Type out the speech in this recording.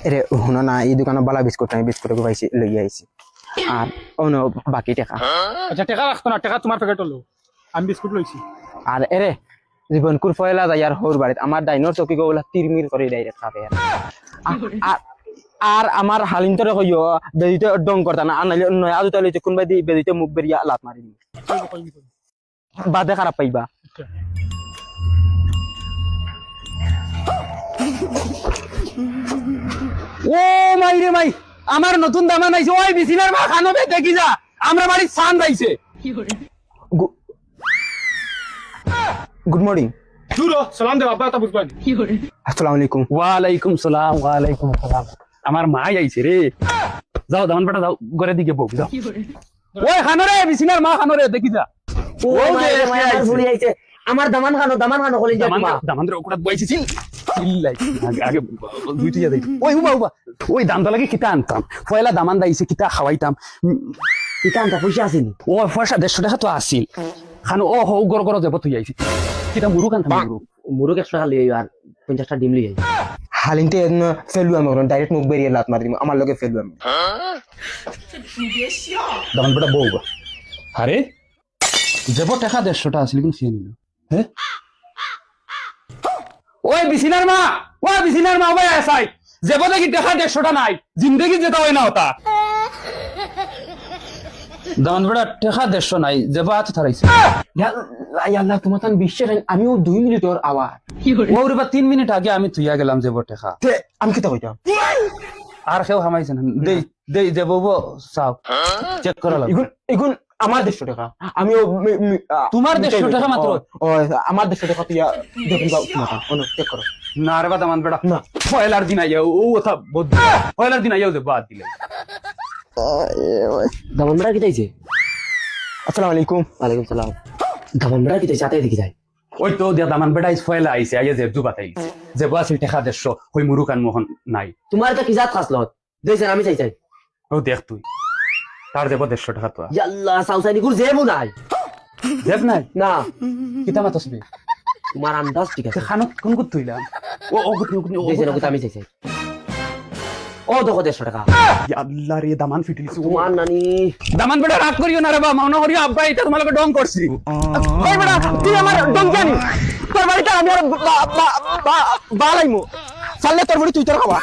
এরে শুনো না, এই দোকানে বালা বিস্কুট নাই, বিস্কুট পাইছি লই আইছি। আর অন্য বাকি টাকা। আচ্ছা টাকা রাখতো না, টাকা তোমার প্যাকেট হলো, আমি বিস্কুট লইছি। আর এরে জীবনকুর ফয়লা যায় আর হোর বাড়িতে আমার ডাইনোর চকি গোলা তিরমির করে ডাইরেক্ট খাবে। আর আমার হালিন্তরে কইও বেদিতে ডং করতা না, আনাইলে নয় আজু তাইলে কোনবাই দি বেদিতে মুখ বেরিয়া লাত মারি দিই, বাদে খারাপ পাইবা। ও মাই রে মাই, আমার নতুন দামান আইছে। ওই বিছিনার মা খানবে দেখি যা, আমরা বাড়ির সান আইছে। Good morning. দূরো সালাম দে বাবা, তা বুঝবানি। আসসালামু আলাইকুম। ওয়ালাইকুম সালাম, ওয়ালাইকুম সালাম। আমার মা আইছে রে, যাও দামান বেটা যাও, ঘরে দিকে বউ যাও। ওই খানো রে, বিছিনার মা খানো রে, দেখি যা। ও মায়ের ভুলি আইছে, আমার দামান খানো কলি যা। দামান রে ওকড়া বইছিছিল চিল্লাই আগে আগে দুইটিয়া দেই। ওই উবা উবা, ওই দামটা লাগে কিতা আনতাম, পয়লা দামান দাইছে কিতা খাওয়াইতাম। কিতা আনতা পয়সা আসেনি? ও পয়সা 150 টাকা তো আসিল। খানো ও হো গড় গড় যাব তুই আইছি কিতা মুরুক আনতাম। মুরুক 100 টাকা লিয়ে আর 50টা ডিম লিয়ে হালিনতে ফেলু আমি ডাইরেক্ট মুখ বেরিয়ে লাত মারি দিম, আমার লগে ফেলু আমি। দামান বেটা বউ। আরে যাব টাকা 150 টাকা আসিল কিন্তু খেয়ে নিল। হ্যাঁ ওই বিছিনার মা, ওই বিছিনার মা ভাই আসাই যাব দেখি টাকা 150 টাকা নাই, জিন্দেগি যেটা হয় না ওটা। দামান বেটা টাকা 150 নাই, যাব হাতে ধরাইছে। আল্লাহ তোমার তান বিশ্বাস আমিও 2 মিনিট ওর আওয়াজ ওরে বা 3 মিনিট আগে আমি তুইয়া গেলাম যাব টাকা। আমি কিতা কইতাম আর কেউ হামাইছে না। দেই দেই যাব সাও চেক করা লাগবে। এগুন আমার 150 টাকা, আমিও তোমার 150 টাকা মাত্র? ও আমার 150 টাকা তুই দেখুন তোমার অনু চেক করো না রে বা দামান বেটা না, পয়লার দিন আইয়া ও কথা বদ, পয়লার দিন আইয়া যে বাদ দিলে। দামান বেড়া কি চাইছে? আসসালামু আলাইকুম। ওয়ালাইকুম সালাম। দামান বেড়া কি চাইছে? আতে দেখি যায়। ওই তো দিয়া দামান বেটা ইস পয়লা আইছে আইয়া যে জুবাতাই যে বাসি টাকা 150 কই মুরুকান মোহন নাই। তোমার এটা কি জাত খাসলত দেইছেন? আমি চাই ও দেখ তুই তার যাব 150 টাকা তো আল্লাহ সাউসাইনি গুর জেবু নাই, দেখ নাই না কিতা মাতসবি তোমার আন্দাজ ঠিক আছে। খানো কোন কুত তুইলাম ও ও কুত কুত দেইছেন ওকে আমি চাই। ও দেখো 150 টাকা। আল্লাহ রে দামান ফিটিলছি তোমার নানি। দামান বেটা রাগ করিও না রে বা, মাওনা করিও আব্বা এটা তোমাকে ডং করছি। ওই বেটা তুই আমার ডং জানি, তোর বাড়িটা আমি আর বালাইমু, চাললে তোর বাড়ি তুই তোর খাওয়া।